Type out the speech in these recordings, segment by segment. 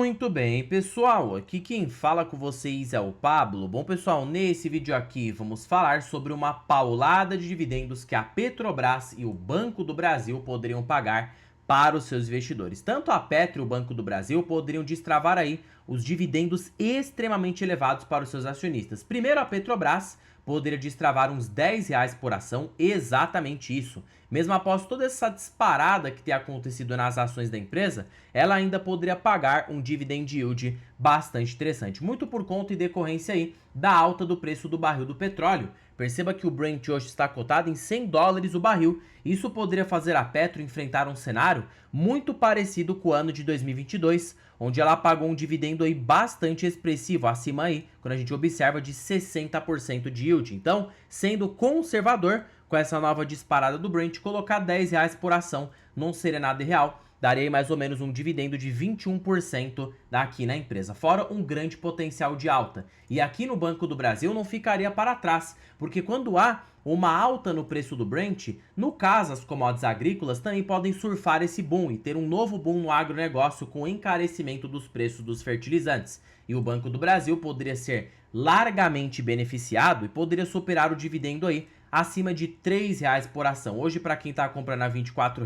Muito bem, pessoal, aqui quem fala com vocês é o Pablo. Bom, pessoal, nesse vídeo aqui vamos falar sobre uma paulada de dividendos que a Petrobras e o Banco do Brasil poderiam pagar para os seus investidores. Tanto a Petro e o Banco do Brasil poderiam destravar aí os dividendos extremamente elevados para os seus acionistas. Primeiro, a Petrobras poderia destravar uns R$ 10 por ação, exatamente isso. Mesmo após toda essa disparada que tem acontecido nas ações da empresa, ela ainda poderia pagar um dividend yield bastante interessante, muito por conta e decorrência aí da alta do preço do barril do petróleo. Perceba que o Brent hoje está cotado em $100 o barril. Isso poderia fazer a Petro enfrentar um cenário muito parecido com o ano de 2022, onde ela pagou um dividendo aí bastante expressivo, acima aí, quando a gente observa de 60% de yield. Então, sendo conservador, com essa nova disparada do Brent, colocar R$ 10 por ação não seria nada irreal. Daria aí mais ou menos um dividendo de 21% aqui na empresa, fora um grande potencial de alta. E aqui no Banco do Brasil não ficaria para trás, porque quando há uma alta no preço do Brent, no caso as commodities agrícolas também podem surfar esse boom e ter um novo boom no agronegócio com o encarecimento dos preços dos fertilizantes. E o Banco do Brasil poderia ser largamente beneficiado e poderia superar o dividendo aí acima de R$ 3 por ação. Hoje, para quem está comprando a R$ 24,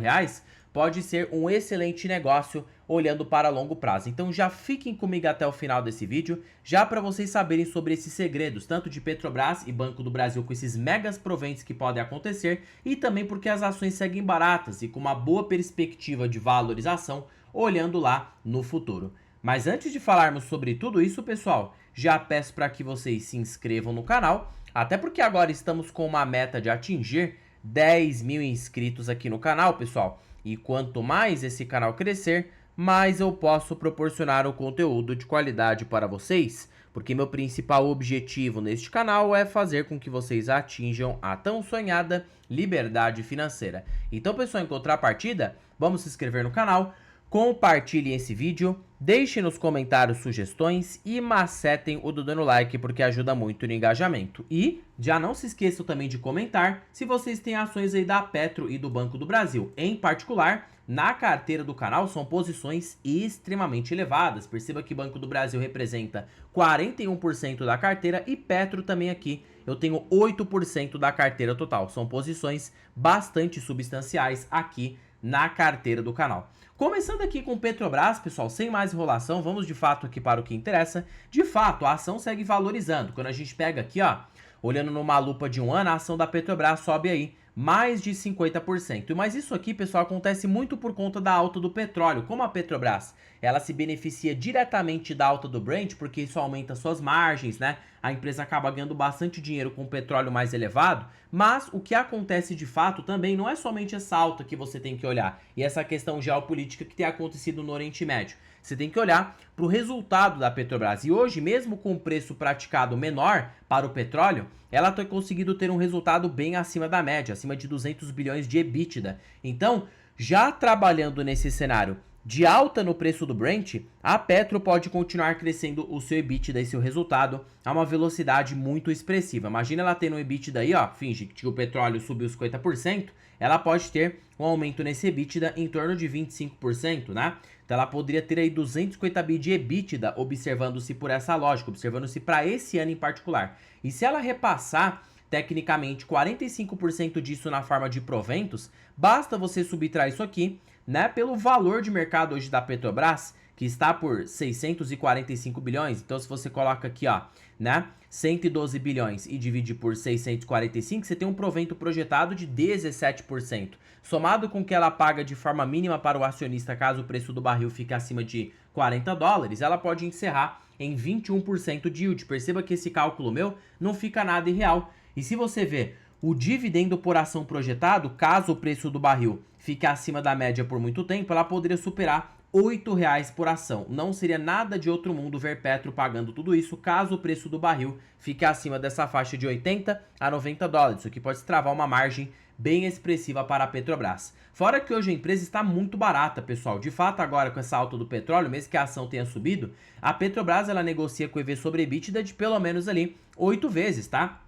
pode ser um excelente negócio olhando para longo prazo. Então já fiquem comigo até o final desse vídeo, já para vocês saberem sobre esses segredos, tanto de Petrobras e Banco do Brasil com esses megas proventos que podem acontecer, e também porque as ações seguem baratas e com uma boa perspectiva de valorização, olhando lá no futuro. Mas antes de falarmos sobre tudo isso, pessoal, já peço para que vocês se inscrevam no canal, até porque agora estamos com uma meta de atingir 10 mil inscritos aqui no canal, pessoal. E quanto mais esse canal crescer, mais eu posso proporcionar o conteúdo de qualidade para vocês, porque meu principal objetivo neste canal é fazer com que vocês atinjam a tão sonhada liberdade financeira. Então, pessoal, em contrapartida, vamos se inscrever no canal, compartilhem esse vídeo, deixem nos comentários sugestões e macetem o dedo no like porque ajuda muito no engajamento. E já não se esqueçam também de comentar se vocês têm ações aí da Petro e do Banco do Brasil. Em particular, na carteira do canal são posições extremamente elevadas. Perceba que Banco do Brasil representa 41% da carteira e Petro também aqui eu tenho 8% da carteira total. São posições bastante substanciais aqui na carteira do canal. Começando aqui com Petrobras, pessoal, sem mais enrolação, vamos de fato aqui para o que interessa. De fato, a ação segue valorizando. Quando a gente pega aqui, ó, olhando numa lupa de um ano, a ação da Petrobras sobe aí mais de 50%. Mas isso aqui, pessoal, acontece muito por conta da alta do petróleo. Como a Petrobras, ela se beneficia diretamente da alta do Brent, porque isso aumenta suas margens, né? A empresa acaba ganhando bastante dinheiro com o petróleo mais elevado, mas o que acontece de fato também não é somente essa alta que você tem que olhar, e essa questão geopolítica que tem acontecido no Oriente Médio. Você tem que olhar para o resultado da Petrobras. E hoje, mesmo com o preço praticado menor para o petróleo, ela tem conseguido ter um resultado bem acima da média, acima de 200 bilhões de EBITDA. Então, já trabalhando nesse cenário de alta no preço do Brent, a Petro pode continuar crescendo o seu EBITDA e seu resultado a uma velocidade muito expressiva. Imagina ela tendo um EBITDA aí, ó, finge que o petróleo subiu 50%, ela pode ter um aumento nesse EBITDA em torno de 25%, né? Então ela poderia ter aí 250 bi de EBITDA, observando-se por essa lógica, observando-se para esse ano em particular. E se ela repassar tecnicamente 45% disso na forma de proventos, basta você subtrair isso aqui, né, pelo valor de mercado hoje da Petrobras, que está por 645 bilhões. Então, se você coloca aqui, ó, né, 112 bilhões e divide por 645, você tem um provento projetado de 17%. Somado com o que ela paga de forma mínima para o acionista caso o preço do barril fique acima de $40, ela pode encerrar em 21% de yield. Perceba que esse cálculo meu não fica nada irreal. E se você ver o dividendo por ação projetado, caso o preço do barril fique acima da média por muito tempo, ela poderia superar R$ 8 por ação. Não seria nada de outro mundo ver Petro pagando tudo isso caso o preço do barril fique acima dessa faixa de 80 a 90 dólares. Isso aqui pode travar uma margem bem expressiva para a Petrobras. Fora que hoje a empresa está muito barata, pessoal. De fato, agora com essa alta do petróleo, mesmo que a ação tenha subido, a Petrobras ela negocia com EV sobre EBITDA de pelo menos ali 8 vezes, tá?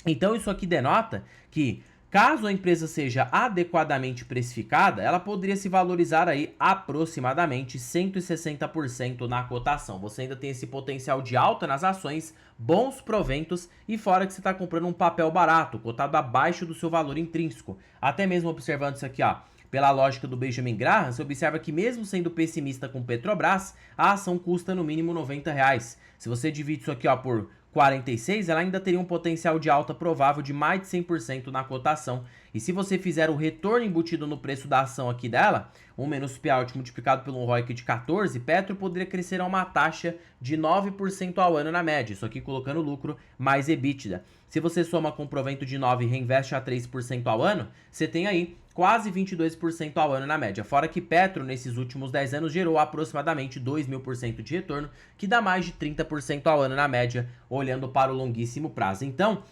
Então isso aqui denota que Caso a empresa seja adequadamente precificada, ela poderia se valorizar aí aproximadamente 160% na cotação. Você ainda tem esse potencial de alta nas ações, bons proventos e fora que você está comprando um papel barato, cotado abaixo do seu valor intrínseco. Até mesmo observando isso aqui, ó. Pela lógica do Benjamin Graham, você observa que mesmo sendo pessimista com Petrobras, a ação custa no mínimo R$90. Se você divide isso aqui, ó, por 46, ela ainda teria um potencial de alta provável de mais de 100% na cotação. E se você fizer o retorno embutido no preço da ação aqui dela, 1 menos payout multiplicado pelo ROIC de 14, Petro poderia crescer a uma taxa de 9% ao ano na média, isso aqui colocando lucro mais EBITDA. Se você soma com provento de 9 e reinveste a 3% ao ano, você tem aí quase 22% ao ano na média. Fora que Petro, nesses últimos 10 anos, gerou aproximadamente 2.000% de retorno, que dá mais de 30% ao ano na média, olhando para o longuíssimo prazo. Então,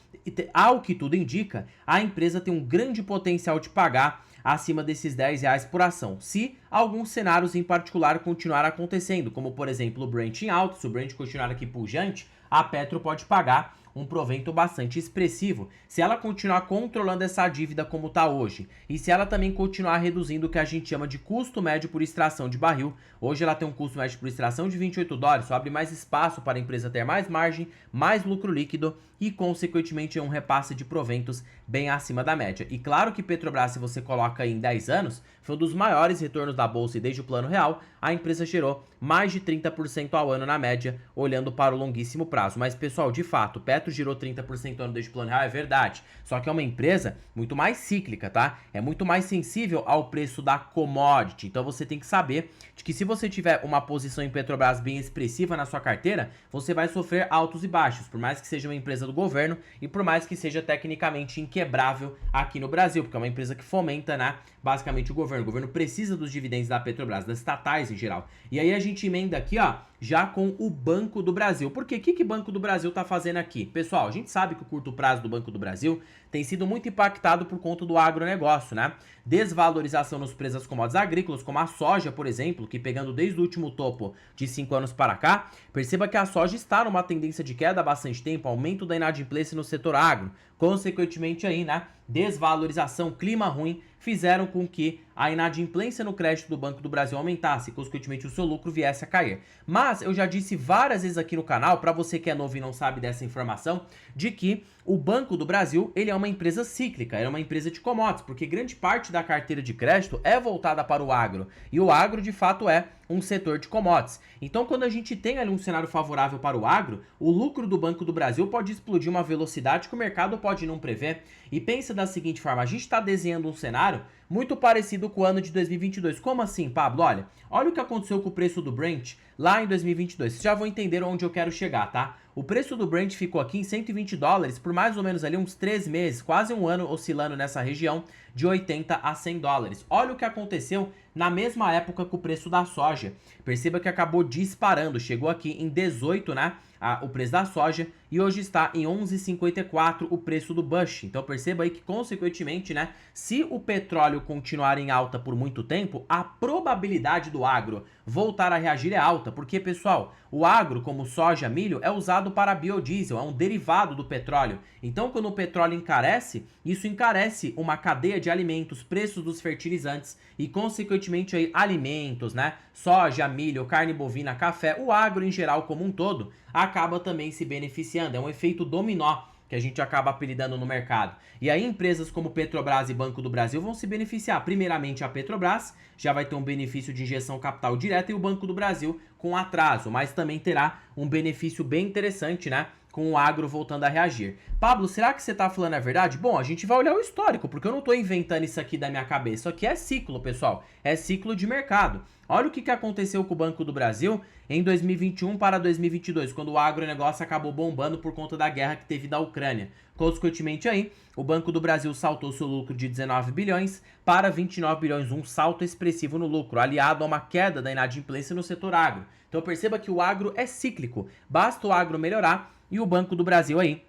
ao que tudo indica, a empresa tem um grande potencial de pagar acima desses R$10 por ação, se alguns cenários em particular continuar acontecendo, como por exemplo o Brent em alta. Se o Brent continuar aqui pujante, a Petro pode pagar um provento bastante expressivo se ela continuar controlando essa dívida como está hoje e se ela também continuar reduzindo o que a gente chama de custo médio por extração de barril. Hoje ela tem um custo médio por extração de $28, só abre mais espaço para a empresa ter mais margem, mais lucro líquido e consequentemente um repasse de proventos bem acima da média. E claro que Petrobras, se você coloca aí em 10 anos, foi um dos maiores retornos da bolsa e desde o plano real, a empresa gerou mais de 30% ao ano na média, olhando para o longuíssimo prazo. Mas pessoal, de fato, Petro girou 30% ao ano desde o plano real, é verdade. Só que é uma empresa muito mais cíclica, tá? É muito mais sensível ao preço da commodity. Então você tem que saber de que se você tiver uma posição em Petrobras bem expressiva na sua carteira, você vai sofrer altos e baixos, por mais que seja uma empresa do governo e por mais que seja tecnicamente inquebrável aqui no Brasil, porque é uma empresa que fomenta, né, basicamente o governo. O governo precisa dos dividendos da Petrobras, das estatais em geral. E aí a gente emenda aqui, ó, já com o Banco do Brasil. Por quê? O que o Banco do Brasil tá fazendo aqui? Pessoal, a gente sabe que o curto prazo do Banco do Brasil tem sido muito impactado por conta do agronegócio, né? Desvalorização nos preços das commodities agrícolas, como a soja, por exemplo, que pegando desde o último topo de 5 anos para cá, perceba que a soja está numa tendência de queda há bastante tempo, aumento da inadimplência no setor agro, consequentemente aí, né, desvalorização, clima ruim, fizeram com que a inadimplência no crédito do Banco do Brasil aumentasse e, consequentemente, o seu lucro viesse a cair. Mas eu já disse várias vezes aqui no canal, para você que é novo e não sabe dessa informação, de que o Banco do Brasil, ele é uma empresa cíclica, é uma empresa de commodities, porque grande parte da carteira de crédito é voltada para o agro, e o agro, de fato, é um setor de commodities. Então, quando a gente tem ali um cenário favorável para o agro, o lucro do Banco do Brasil pode explodir uma velocidade que o mercado pode não prever. E pensa da seguinte forma, a gente está desenhando um cenário muito parecido com o ano de 2022. Como assim, Pablo? Olha o que aconteceu com o preço do Brent lá em 2022. Vocês já vão entender onde eu quero chegar, tá? O preço do Brent ficou aqui em $120 por mais ou menos ali uns 3 meses, quase um ano oscilando nessa região de 80 a $100. Olha o que aconteceu na mesma época com o preço da soja. Perceba que acabou disparando, chegou aqui em 18, né? O preço da soja e hoje está em 11,54 o preço do Bush. Então perceba aí que, consequentemente, né, se o petróleo continuar em alta por muito tempo, a probabilidade do agro voltar a reagir é alta, porque, pessoal, o agro, como soja, milho, é usado para biodiesel, é um derivado do petróleo. Então, quando o petróleo encarece, isso encarece uma cadeia de alimentos, preços dos fertilizantes e, consequentemente, aí, alimentos, né, soja, milho, carne bovina, café, o agro em geral como um todo, acaba também se beneficiando. É um efeito dominó que a gente acaba apelidando no mercado. E aí empresas como Petrobras e Banco do Brasil vão se beneficiar. Primeiramente a Petrobras já vai ter um benefício de injeção capital direta e o Banco do Brasil com atraso, mas também terá um benefício bem interessante, né, com o agro voltando a reagir. Pablo, será que você tá falando a verdade? Bom, a gente vai olhar o histórico, porque eu não tô inventando isso aqui da minha cabeça. Isso aqui é ciclo, pessoal. É ciclo de mercado. Olha o que aconteceu com o Banco do Brasil em 2021 para 2022, quando o agronegócio acabou bombando por conta da guerra que teve da Ucrânia. Consequentemente aí, o Banco do Brasil saltou seu lucro de 19 bilhões para 29 bilhões, um salto expressivo no lucro, aliado a uma queda da inadimplência no setor agro. Então perceba que o agro é cíclico, basta o agro melhorar e o Banco do Brasil aí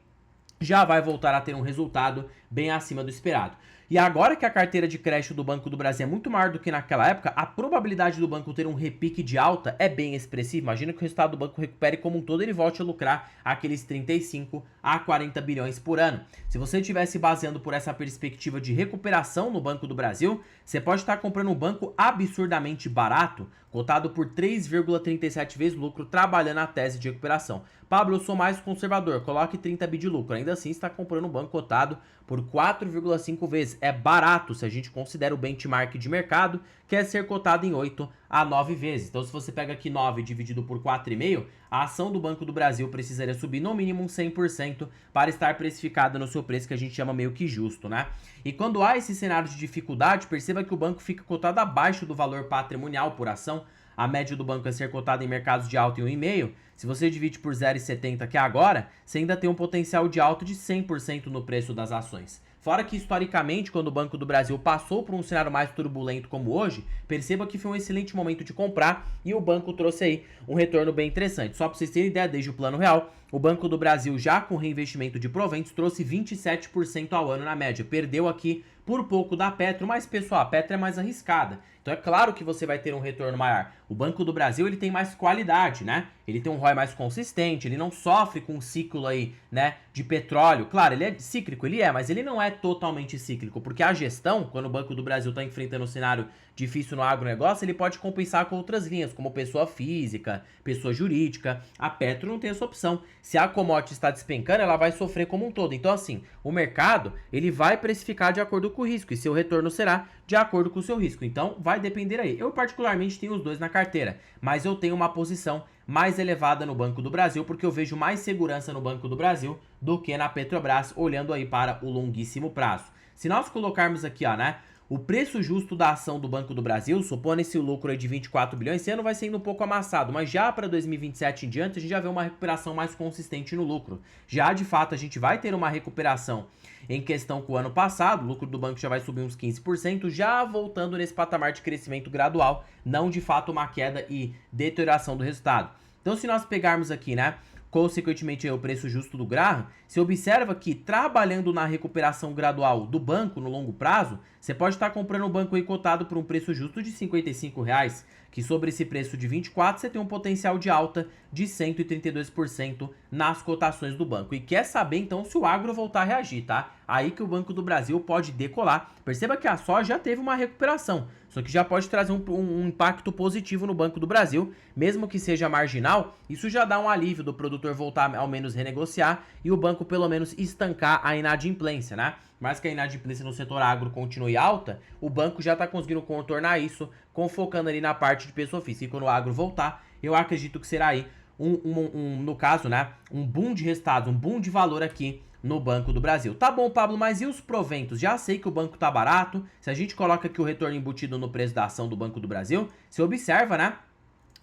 já vai voltar a ter um resultado bem acima do esperado. E agora que a carteira de crédito do Banco do Brasil é muito maior do que naquela época, a probabilidade do banco ter um repique de alta é bem expressiva. Imagina que o resultado do banco recupere como um todo e ele volte a lucrar aqueles 35 a 40 bilhões por ano. Se você estivesse baseando por essa perspectiva de recuperação no Banco do Brasil, você pode estar comprando um banco absurdamente barato, cotado por 3,37 vezes lucro, trabalhando a tese de recuperação. Pablo, eu sou mais conservador, coloque 30 bi de lucro. Ainda assim, está comprando um banco cotado por 4,5 vezes. É barato se a gente considera o benchmark de mercado, que é ser cotado em 8 a 9 vezes. Então, se você pega aqui 9 dividido por 4,5, a ação do Banco do Brasil precisaria subir no mínimo um 100% para estar precificada no seu preço, que a gente chama meio que justo, né? E quando há esse cenário de dificuldade, perceba que o banco fica cotado abaixo do valor patrimonial por ação. A média do banco é ser cotado em mercados de alta em 1,5. Se você divide por 0,70 que é agora, você ainda tem um potencial de alta de 100% no preço das ações. Fora que, historicamente, quando o Banco do Brasil passou por um cenário mais turbulento como hoje, perceba que foi um excelente momento de comprar e o banco trouxe aí um retorno bem interessante. Só para vocês terem ideia, desde o Plano Real, o Banco do Brasil, já com reinvestimento de proventos, trouxe 27% ao ano na média. Perdeu aqui por pouco da Petro, mas, pessoal, a Petro é mais arriscada. Então é claro que você vai ter um retorno maior. O Banco do Brasil, ele tem mais qualidade, né? Ele tem um ROI mais consistente, ele não sofre com um ciclo aí, né, de petróleo. Claro, ele é cíclico, mas ele não é totalmente cíclico, porque a gestão, quando o Banco do Brasil está enfrentando um cenário difícil no agronegócio, ele pode compensar com outras linhas, como pessoa física, pessoa jurídica. A Petro não tem essa opção. Se a commodity está despencando, ela vai sofrer como um todo. Então, assim, o mercado, ele vai precificar de acordo com o risco, e seu retorno será de acordo com o seu risco. Então, vai depender aí. Eu, particularmente, tenho os dois na carteira, mas eu tenho uma posição mais elevada no Banco do Brasil, porque eu vejo mais segurança no Banco do Brasil do que na Petrobras, olhando aí para o longuíssimo prazo. Se nós colocarmos aqui, ó, né, o preço justo da ação do Banco do Brasil, supondo esse lucro aí de 24 bilhões, esse ano vai sendo um pouco amassado, mas já para 2027 em diante, a gente já vê uma recuperação mais consistente no lucro. Já, de fato, a gente vai ter uma recuperação em questão com o ano passado, o lucro do banco já vai subir uns 15%, já voltando nesse patamar de crescimento gradual, não de fato uma queda e deterioração do resultado. Então, se nós pegarmos aqui, né, consequentemente o preço justo do Graham, você observa que trabalhando na recuperação gradual do banco no longo prazo, você pode estar comprando um banco aí cotado por um preço justo de R$ 55,00, que sobre esse preço de 24 você tem um potencial de alta de 132% nas cotações do banco. E quer saber então se o agro voltar a reagir, tá? Aí que o Banco do Brasil pode decolar. Perceba que a soja já teve uma recuperação, só que já pode trazer um impacto positivo no Banco do Brasil, mesmo que seja marginal. Isso já dá um alívio do produtor voltar ao menos renegociar e o banco pelo menos estancar a inadimplência, né? Mas que a inadimplência no setor agro continue alta, o banco já está conseguindo contornar isso, focando ali na parte de pessoa física. E quando o agro voltar, eu acredito que será aí, no caso, né, um boom de resultados, um boom de valor aqui no Banco do Brasil. Tá bom, Pablo, mas e os proventos? Já sei que o banco tá barato. Se a gente coloca aqui o retorno embutido no preço da ação do Banco do Brasil, você observa, né,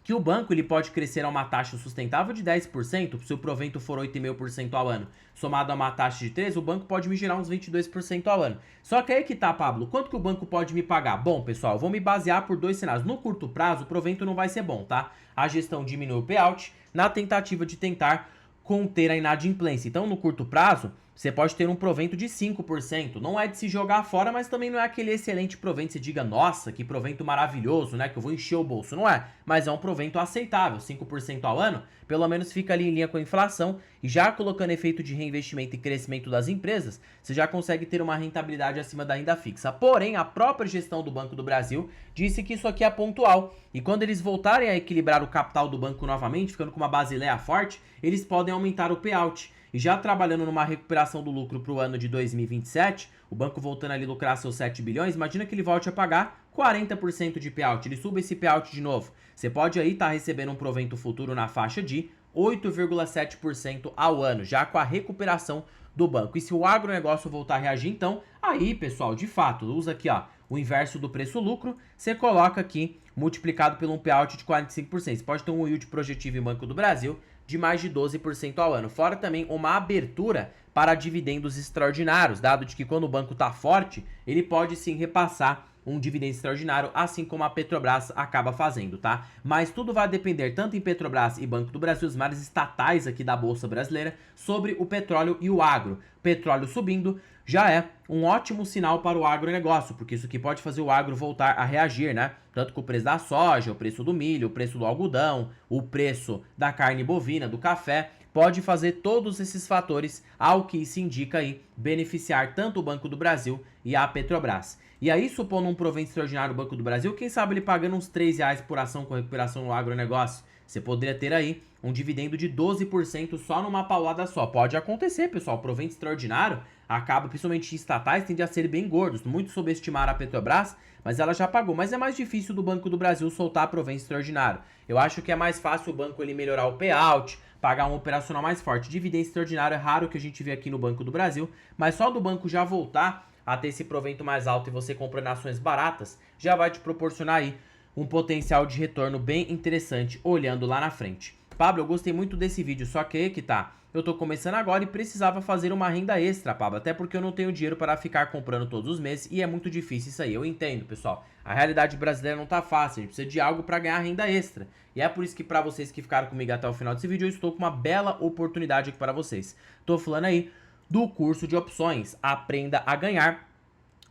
que o banco ele pode crescer a uma taxa sustentável de 10%, se o provento for 8,5% ao ano, somado a uma taxa de 13%, o banco pode me gerar uns 22% ao ano. Só que aí que tá, Pablo, quanto que o banco pode me pagar? Bom, pessoal, eu vou me basear por dois cenários. No curto prazo, o provento não vai ser bom, tá? A gestão diminui o payout na tentativa de tentar conter a inadimplência. Então, no curto prazo, você pode ter um provento de 5%. Não é de se jogar fora, mas também não é aquele excelente provento. Você diga, nossa, que provento maravilhoso, né? Que eu vou encher o bolso. Não é, mas é um provento aceitável. 5% ao ano, pelo menos fica ali em linha com a inflação. E já colocando efeito de reinvestimento e crescimento das empresas, você já consegue ter uma rentabilidade acima da renda fixa. Porém, a própria gestão do Banco do Brasil disse que isso aqui é pontual. E quando eles voltarem a equilibrar o capital do banco novamente, ficando com uma basileia forte, eles podem aumentar o payout. E já trabalhando numa recuperação do lucro para o ano de 2027, o banco voltando ali a lucrar seus 7 bilhões, imagina que ele volte a pagar 40% de payout, ele suba esse payout de novo. Você pode aí estar recebendo um provento futuro na faixa de 8,7% ao ano, já com a recuperação do banco. E se o agronegócio voltar a reagir, então, aí, pessoal, de fato, usa aqui, ó, o inverso do preço-lucro, você coloca aqui multiplicado pelo um payout de 45%. Você pode ter um yield projetivo em Banco do Brasil de mais de 12% ao ano. Fora também uma abertura para dividendos extraordinários, dado de que quando o banco está forte, ele pode sim repassar um dividendo extraordinário, assim como a Petrobras acaba fazendo, tá? Mas tudo vai depender, tanto em Petrobras e Banco do Brasil, os maiores estatais aqui da Bolsa Brasileira, sobre o petróleo e o agro. Petróleo subindo já é um ótimo sinal para o agronegócio, porque isso aqui pode fazer o agro voltar a reagir, né? Tanto com o preço da soja, o preço do milho, o preço do algodão, o preço da carne bovina, do café, pode fazer todos esses fatores, ao que se indica aí, beneficiar tanto o Banco do Brasil e a Petrobras. E aí, supondo um provento extraordinário do Banco do Brasil, quem sabe ele pagando uns R$3 por ação com recuperação no agronegócio, você poderia ter aí um dividendo de 12% só numa paulada só. Pode acontecer, pessoal, provento extraordinário acaba, principalmente estatais, tende a ser bem gordos. Muito subestimaram a Petrobras, mas ela já pagou. Mas é mais difícil do Banco do Brasil soltar provento extraordinário. Eu acho que é mais fácil o banco ele melhorar o payout, pagar um operacional mais forte. Dividendo extraordinário é raro que a gente vê aqui no Banco do Brasil, mas só do banco já voltar a ter esse provento mais alto e você comprando ações baratas, já vai te proporcionar aí um potencial de retorno bem interessante olhando lá na frente. Pablo, eu gostei muito desse vídeo, só que tá, eu tô começando agora e precisava fazer uma renda extra, Pablo, até porque eu não tenho dinheiro para ficar comprando todos os meses e é muito difícil isso aí, eu entendo, pessoal. A realidade brasileira não tá fácil, a gente precisa de algo para ganhar renda extra. E é por isso que para vocês que ficaram comigo até o final desse vídeo, eu estou com uma bela oportunidade aqui para vocês. Tô falando aí do curso de opções, Aprenda a Ganhar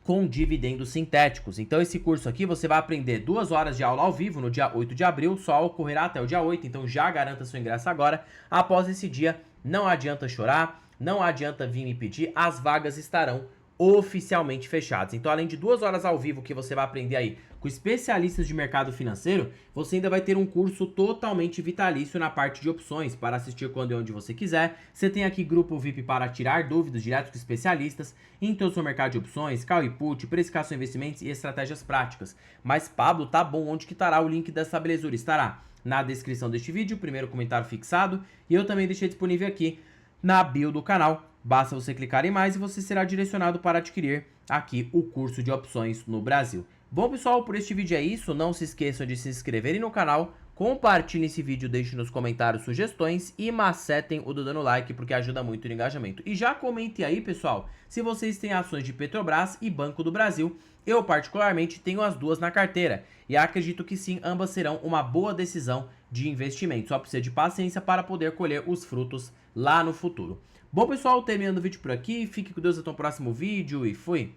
com dividendos sintéticos. Então esse curso aqui você vai aprender 2 horas de aula ao vivo no dia 8 de abril, só ocorrerá até o dia 8, então já garanta seu ingresso agora. Após esse dia, não adianta chorar, não adianta vir me pedir, as vagas estarão oficialmente fechadas. Então além de 2 horas ao vivo que você vai aprender aí com especialistas de mercado financeiro, você ainda vai ter um curso totalmente vitalício na parte de opções, para assistir quando e onde você quiser. Você tem aqui grupo VIP para tirar dúvidas direto com especialistas em todo o seu mercado de opções, call e put, precificação, investimentos e estratégias práticas. Mas Pablo, tá bom, onde que estará o link dessa belezura? Estará na descrição deste vídeo, primeiro comentário fixado, e eu também deixei disponível aqui na bio do canal. Basta você clicar em mais e você será direcionado para adquirir aqui o curso de opções no Brasil. Bom, pessoal, por este vídeo é isso. Não se esqueçam de se inscreverem no canal, compartilhem esse vídeo, deixem nos comentários sugestões e macetem o dedo no like, porque ajuda muito no engajamento. E já comentem aí, pessoal, se vocês têm ações de Petrobras e Banco do Brasil. Eu, particularmente, tenho as duas na carteira e acredito que sim, ambas serão uma boa decisão de investimento. Só precisa de paciência para poder colher os frutos lá no futuro. Bom, pessoal, terminando o vídeo por aqui. Fique com Deus até o próximo vídeo e fui!